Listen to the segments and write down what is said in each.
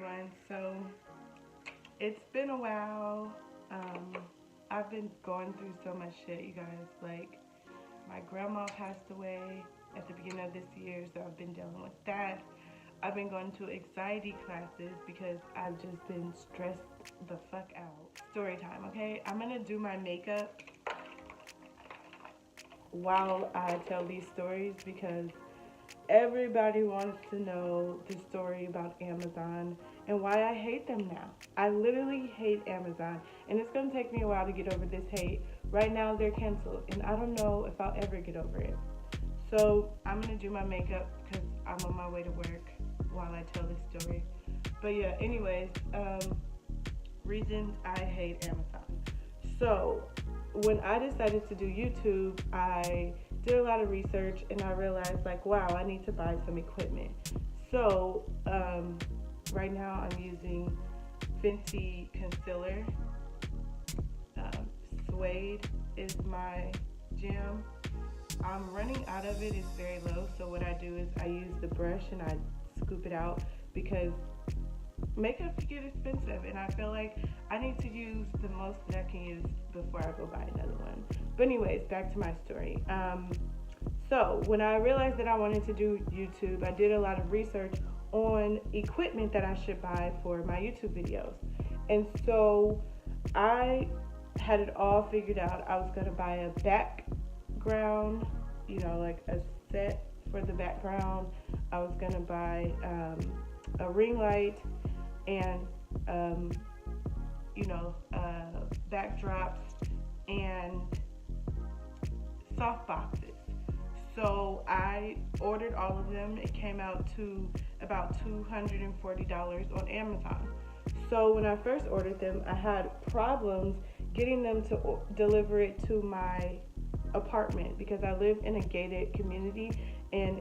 everyone. So it's been a while. I've been going through so much shit, you guys. Like, my grandma passed away at the beginning of this year, so I've been dealing with that. I've been going to anxiety classes because I've just been stressed the fuck out. Story time, okay? I'm gonna do my makeup while I tell these stories because everybody wants to know the story about Amazon and why I hate them now. I literally hate Amazon, and it's going to take me a while to get over this hate. Right now, they're canceled, and I don't know if I'll ever get over it. So I'm going to do my makeup because I'm on my way to work while I tell this story. But yeah, anyways, reasons I hate Amazon. So when I decided to do YouTube, I did a lot of research and I realized, like, wow, I need to buy some equipment. So right now I'm using Fenty concealer. Suede is my jam. I'm running out of it. It's very low, so what I do is I use the brush and I scoop it out because makeup can get expensive, and I feel like I need to use the most that I can use before I go buy another one. But anyways, back to my story. So when I realized that I wanted to do YouTube, I did a lot of research on equipment that I should buy for my YouTube videos. And so I had it all figured out. I was going to buy a background, like a set for the background. I was going to buy a ring light and backdrops and soft boxes. So I ordered all of them. It came out to about $240 on Amazon. So when I first ordered them, I had problems getting them to deliver it to my apartment because I live in a gated community and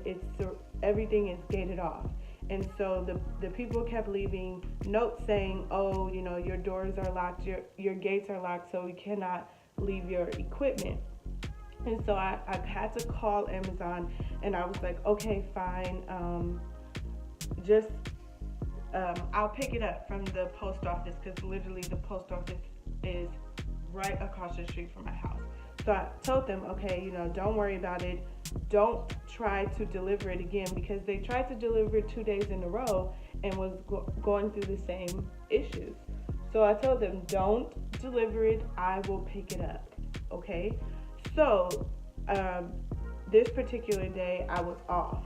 everything is gated off. And so the people kept leaving notes saying, oh, your doors are locked, your gates are locked, so we cannot leave your equipment. And so I had to call Amazon, and I was like, okay, fine, I'll pick it up from the post office because literally the post office is right across the street from my house. So I told them, okay, don't worry about it. Don't try to deliver it again because they tried to deliver it 2 days in a row and was going through the same issues. So I told them, don't deliver it. I will pick it up. Okay. So this particular day I was off.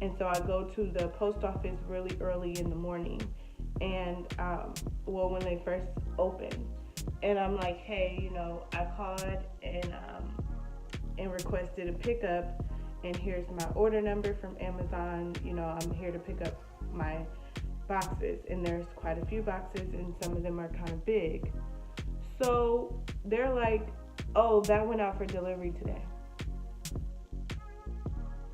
And so I go to the post office really early in the morning. And when they first opened. And I'm like, hey, I called and requested a pickup, and here's my order number from Amazon. I'm here to pick up my boxes, and there's quite a few boxes, and some of them are kind of big. So they're like, oh, that went out for delivery today.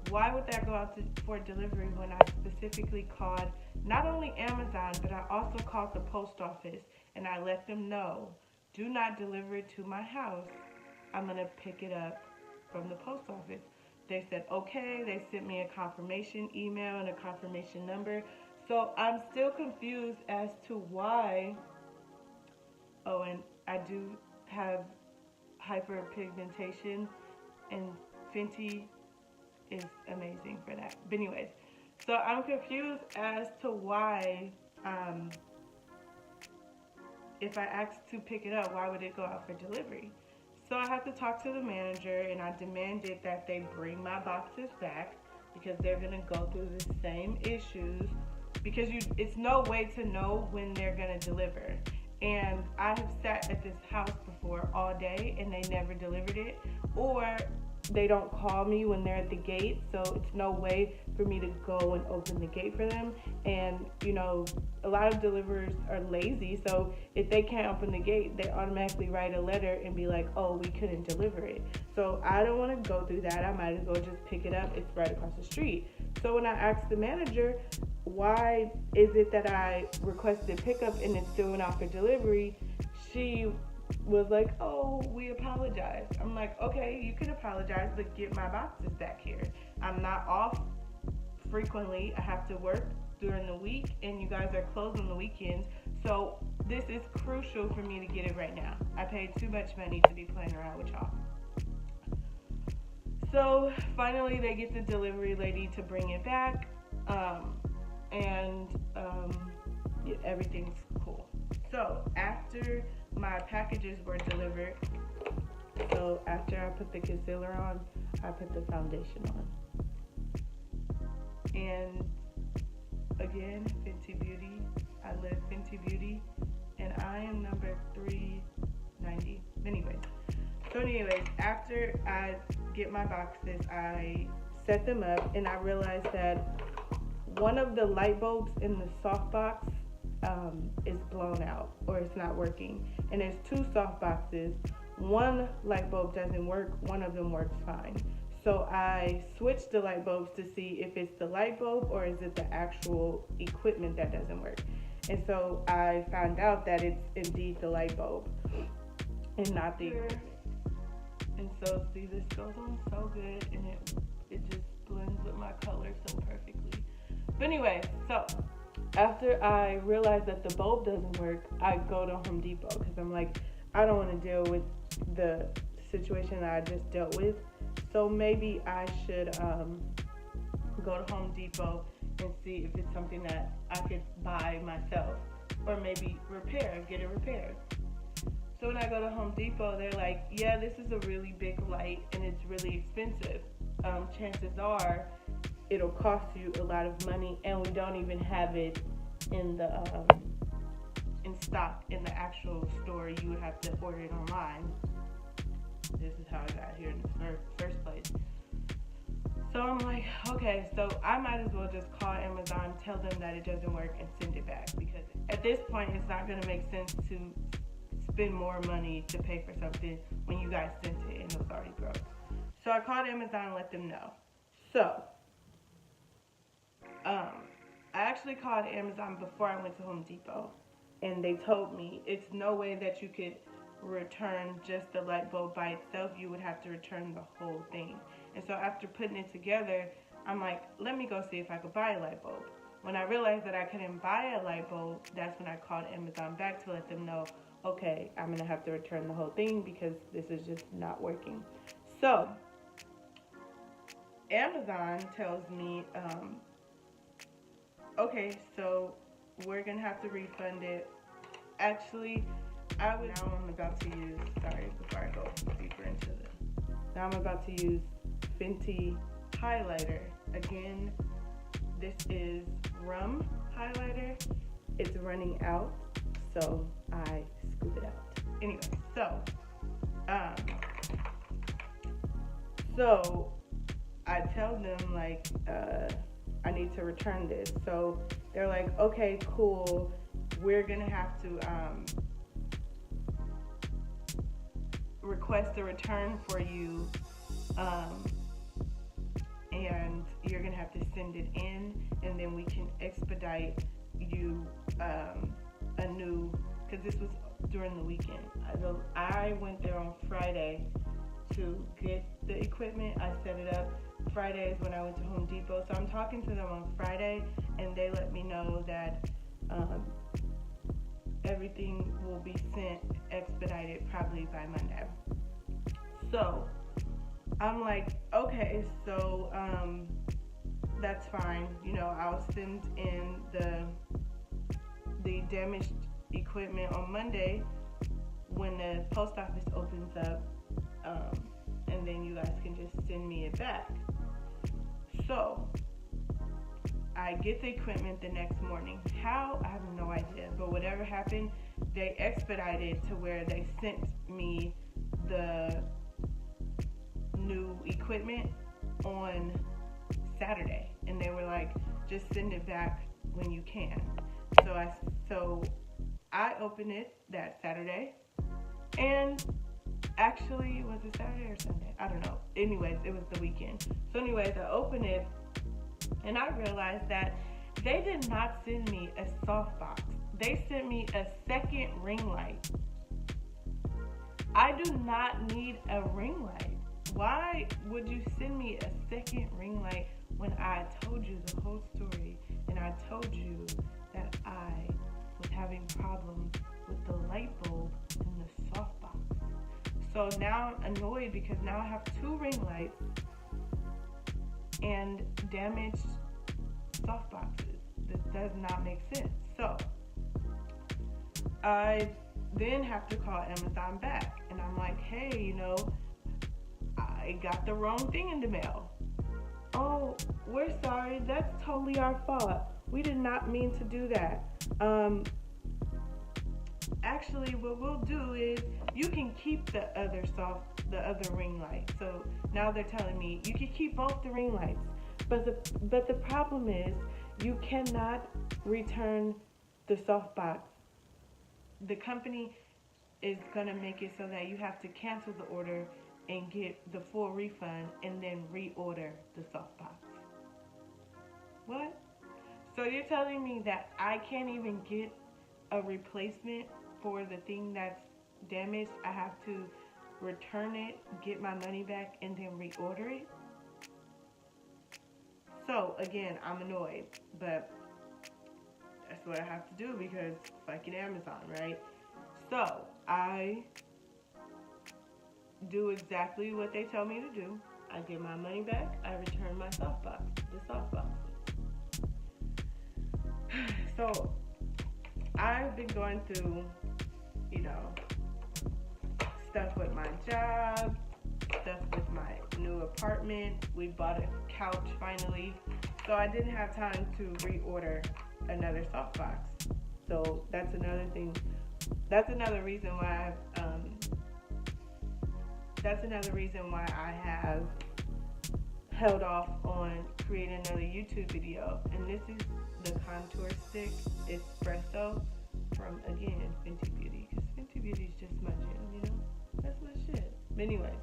Why would that go out for delivery when I specifically called not only Amazon, but I also called the post office and I let them know, do not deliver it to my house. I'm going to pick it up from the post office. They said, okay. They sent me a confirmation email and a confirmation number. So I'm still confused as to why. Oh, and I do have hyperpigmentation, and Fenty is amazing for that. But anyways, so I'm confused as to why, if I asked to pick it up, why would it go out for delivery? So I have to talk to the manager, and I demanded that they bring my boxes back because they're gonna go through the same issues because it's no way to know when they're gonna deliver. And I have sat at this house before all day and they never delivered it, or they don't call me when they're at the gate, so it's no way for me to go and open the gate for them. And a lot of deliverers are lazy, so if they can't open the gate, they automatically write a letter and be like, oh, we couldn't deliver it. So I don't want to go through that. I might as well just pick it up. It's right across the street. So when I asked the manager, why is it that I requested pickup and it's still went out for delivery, she was like, oh, we apologize. I'm like, okay, you can apologize, but get my boxes back here. I'm not off frequently. I have to work during the week, and you guys are closed on the weekends. So this is crucial for me to get it right now. I paid too much money to be playing around with y'all. So finally they get the delivery lady to bring it back, and everything's cool. So after my packages were delivered, so after I put the concealer on, I put the foundation on. And again, Fenty Beauty. I live Fenty Beauty, and I am number 390. Anyways, after I get my boxes, I set them up, and I realized that one of the light bulbs in the soft box is blown out, or it's not working. And there's two soft boxes. One light bulb doesn't work, one of them works fine. So I switched the light bulbs to see if it's the light bulb or is it the actual equipment that doesn't work. And so I found out that it's indeed the light bulb and not the equipment. And so see, this goes on so good, and it just blends with my color so perfectly. But anyway, so after I realized that the bulb doesn't work, I go to Home Depot because I'm like, I don't want to deal with the situation that I just dealt with. So maybe I should go to Home Depot and see if it's something that I could buy myself, or maybe get it repaired. So when I go to Home Depot, they're like, yeah, this is a really big light and it's really expensive. Chances are it'll cost you a lot of money, and we don't even have it in the in stock in the actual store. You would have to order it online. This is how I got here in the first place. So I'm like, okay, so I might as well just call Amazon, tell them that it doesn't work, and send it back, because at this point it's not going to make sense to spend more money to pay for something when you guys sent it and it was already broke. So I called Amazon and let them know. So I actually called Amazon before I went to Home Depot, and they told me it's no way that you could return just the light bulb by itself. You would have to return the whole thing. And so after putting it together, I'm like, let me go see if I could buy a light bulb. When I realized that I couldn't buy a light bulb, that's when I called Amazon back to let them know, okay, I'm gonna have to return the whole thing because this is just not working. So Amazon tells me, okay, so we're gonna have to refund it. Actually, now I'm about to use, sorry, before I go deeper into this. Now I'm about to use Fenty highlighter. Again, this is Rum highlighter. It's running out, so I scoop it out. Anyway, so I tell them, like, I need to return this. So they're like, okay, cool. We're gonna have to request a return for you, and you're gonna have to send it in, and then we can expedite you a new, because this was during the weekend. I went there on Friday to get the equipment. I set it up. Friday is when I went to Home Depot. So I'm talking to them on Friday, and they let me know that everything will be sent expedited probably by Monday. So I'm like, okay, so that's fine. You know, I'll send in the damaged equipment on Monday when the post office opens up, and then you guys can just send me it back. So I get the equipment the next morning. How? I have no idea. But whatever happened, they expedited to where they sent me the new equipment on Saturday. And they were like, just send it back when you can. So I opened it that Saturday. And actually, was it Saturday or Sunday? I don't know. Anyways, it was the weekend. So anyways, I opened it, and I realized that they did not send me a softbox. They sent me a second ring light. I do not need a ring light. Why would you send me a second ring light when I told you the whole story and I told you that I was having problems with the light bulb in the softbox. So now I'm annoyed because now I have 2 ring lights and damaged softboxes. This does not make sense. So I then have to call Amazon back, and I'm like, hey, I got the wrong thing in the mail. Oh, we're sorry. That's totally our fault. We did not mean to do that. Actually, what we'll do is you can keep the other ring light. So now they're telling me you can keep both the ring lights, but the problem is you cannot return the softbox. The company is gonna make it so that you have to cancel the order and get the full refund and then reorder the softbox. What? So you're telling me that I can't even get a replacement for the thing that's damaged? I have to return it, get my money back, and then reorder it? So again, I'm annoyed, but that's what I have to do because fucking Amazon, right? So I do exactly what they tell me to do. I get my money back. I return my the softboxes. So I've been going through, stuff with my job, stuff with my new apartment. We bought a couch finally. So I didn't have time to reorder another softbox. So that's another thing. That's another reason why I have held off on creating another YouTube video. And this is the contour stick espresso from, again, Fenty Beauty. Because Fenty Beauty is just my jam, That's my shit. But anyway,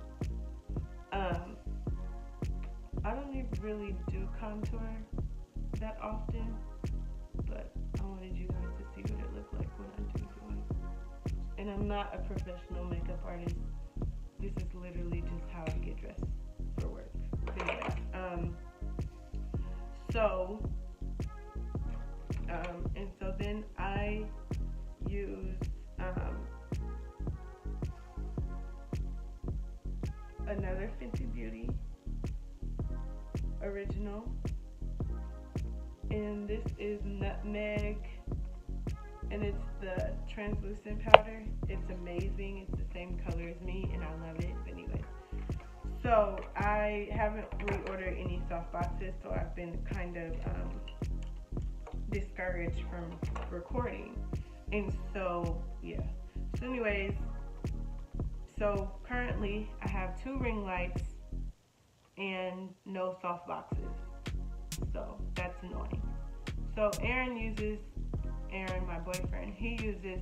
I don't even really do contour that often, but I wanted you guys to see what it looked like when I do it. And I'm not a professional makeup artist. This is literally just how I get dressed for work. Anyway, and so then I use another Fenty Beauty original, and this is nutmeg, and it's the translucent powder. It's amazing. It's the same color as me, and I love it. But anyway, so I haven't reordered any soft boxes, so I've been kind of discouraged from recording. And so, yeah. So anyways, so currently I have 2 ring lights and no soft boxes. So that's annoying. So Aaron, my boyfriend, he uses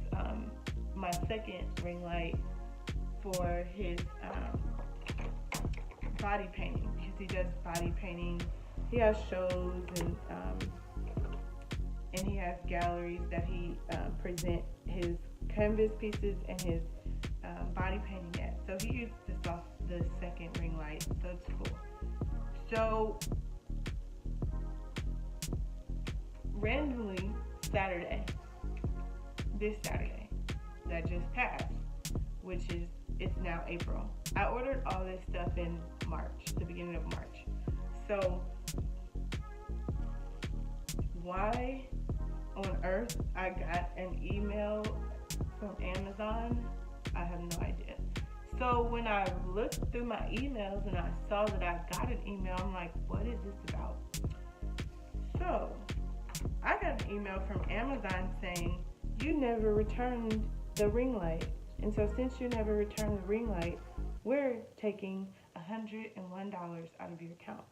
my second ring light for his body painting, because he does body painting. He has shows and he has galleries that he present his canvas pieces and his body painting at. So he used the second ring light, so it's cool. So randomly this Saturday that just passed, it's now April. I ordered all this stuff in March, the beginning of March. So why on earth I got an email from Amazon, I have no idea. So when I looked through my emails and I saw that I got an email, I'm like, what is this about? So I got an email from Amazon saying, you never returned the ring light. And so since you never returned the ring light, we're taking $101 out of your account.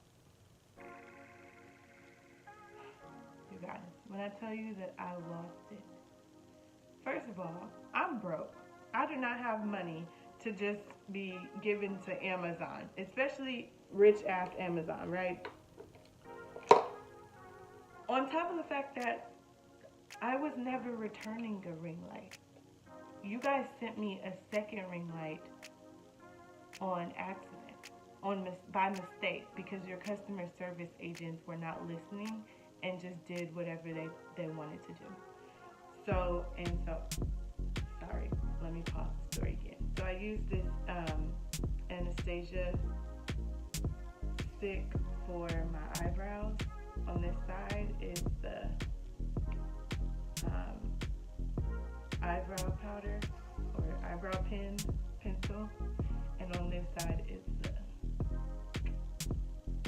You guys, when I tell you that I lost it, first of all, I'm broke. I do not have money to just be given to Amazon, especially rich ass Amazon, right? On top of the fact that I was never returning the ring light. You guys sent me a second ring light on accident, by mistake, because your customer service agents were not listening and just did whatever they wanted to do. So, sorry, let me pause the story again. So I used this Anastasia stick for my eyebrows. On this side is the eyebrow powder or eyebrow pencil, and on this side is the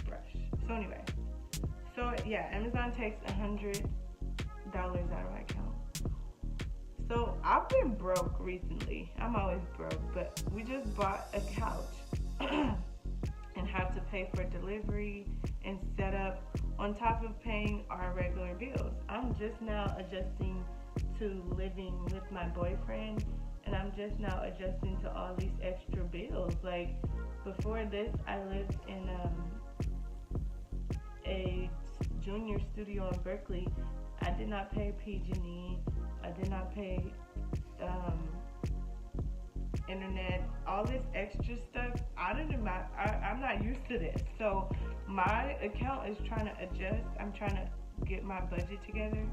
brush. So anyway, yeah, Amazon takes $100 out of my account. So I've been broke recently. I'm always broke, but we just bought a couch and have to pay for delivery and setup on top of paying our regular bills. I'm just now adjusting to living with my boyfriend, and I'm just now adjusting to all these extra bills. Like, before this, I lived in a junior studio in Berkeley. I did not pay PG&E. I did not pay internet, all this extra stuff. I'm not used to this. So my account is trying to adjust. I'm trying to get my budget together.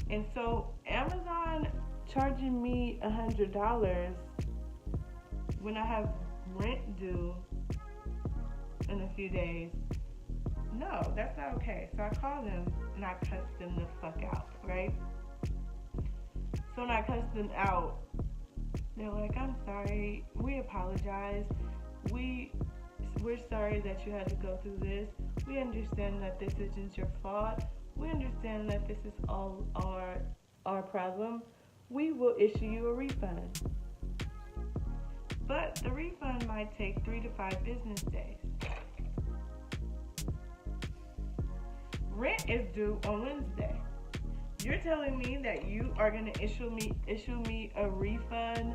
And so Amazon charging me $100 when I have rent due in a few days. No, that's not okay. So I called them and I cussed them the fuck out, right? So when I cussed them out, they're like, I'm sorry, we apologize. We're sorry that you had to go through this. We understand that this isn't your fault. We understand that this is all our problem. We will issue you a refund. But the refund might take 3 to 5 business days. Rent is due on Wednesday. You're telling me that you are going to issue me a refund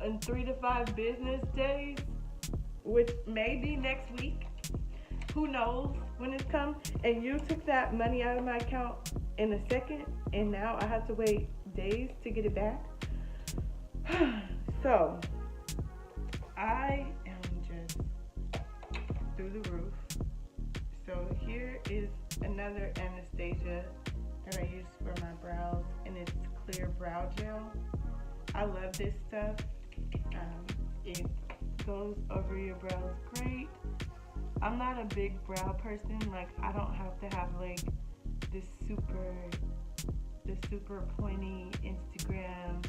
in 3 to 5 business days, which may be next week. Who knows when it's come? And you took that money out of my account in a second, and now I have to wait days to get it back. So I am just through the roof. So here is another Anastasia that I use for my brows, and it's clear brow gel. I love this stuff. It goes over your brows great. I'm not a big brow person. Like, I don't have to have like the super pointy Instagram.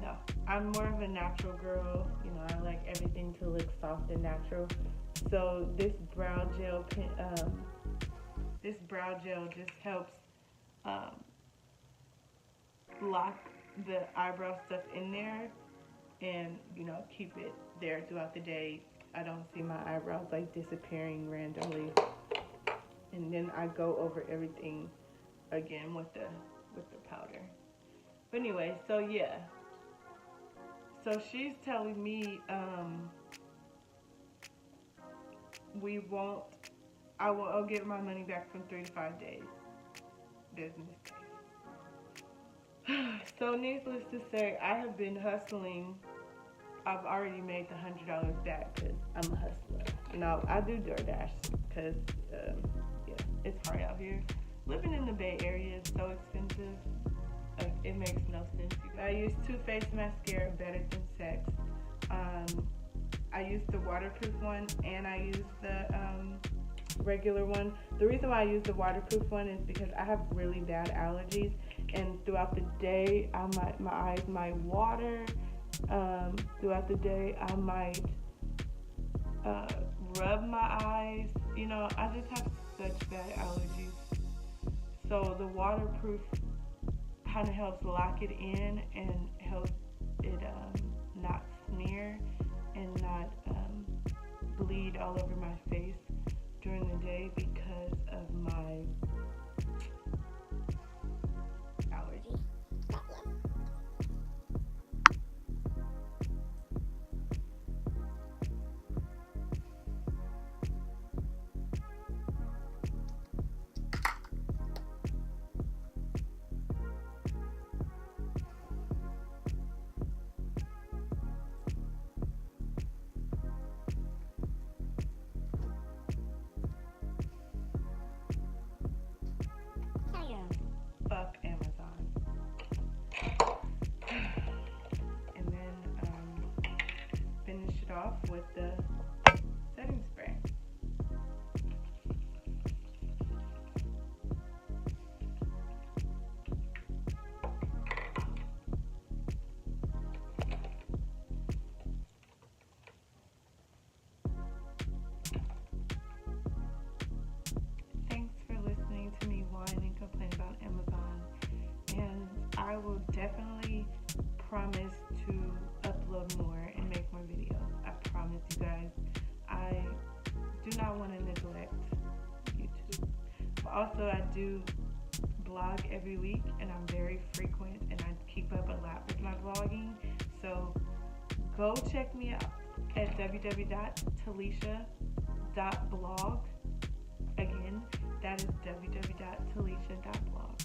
No, I'm more of a natural girl. You know, I like everything to look soft and natural. So this brow gel just helps lock the eyebrow stuff in there and, you know, keep it there throughout the day. I don't see my eyebrows like disappearing randomly. And then I go over everything again with the powder. But anyway, so yeah. So she's telling me I'll get my money back from 3 to 5 days. Business days. So needless to say, I have been hustling. I've already made the $100 back because I'm a hustler. You know, I do DoorDash because, yeah, it's hard out here. Living in the Bay Area is so expensive. Like, it makes no sense. I use Too Faced mascara, Better Than Sex. I use the waterproof one, and I use the regular one. The reason why I use the waterproof one is because I have really bad allergies, and throughout the day, my eyes might water. Throughout the day, I might rub my eyes. You know, I just have such bad allergies. So the waterproof kind of helps lock it in and helps it not smear and not bleed all over my face during the day because of my allergies. Also, I do blog every week, and I'm very frequent, and I keep up a lot with my vlogging. So go check me out at www.talisha.blog. Again, that is www.talisha.blog.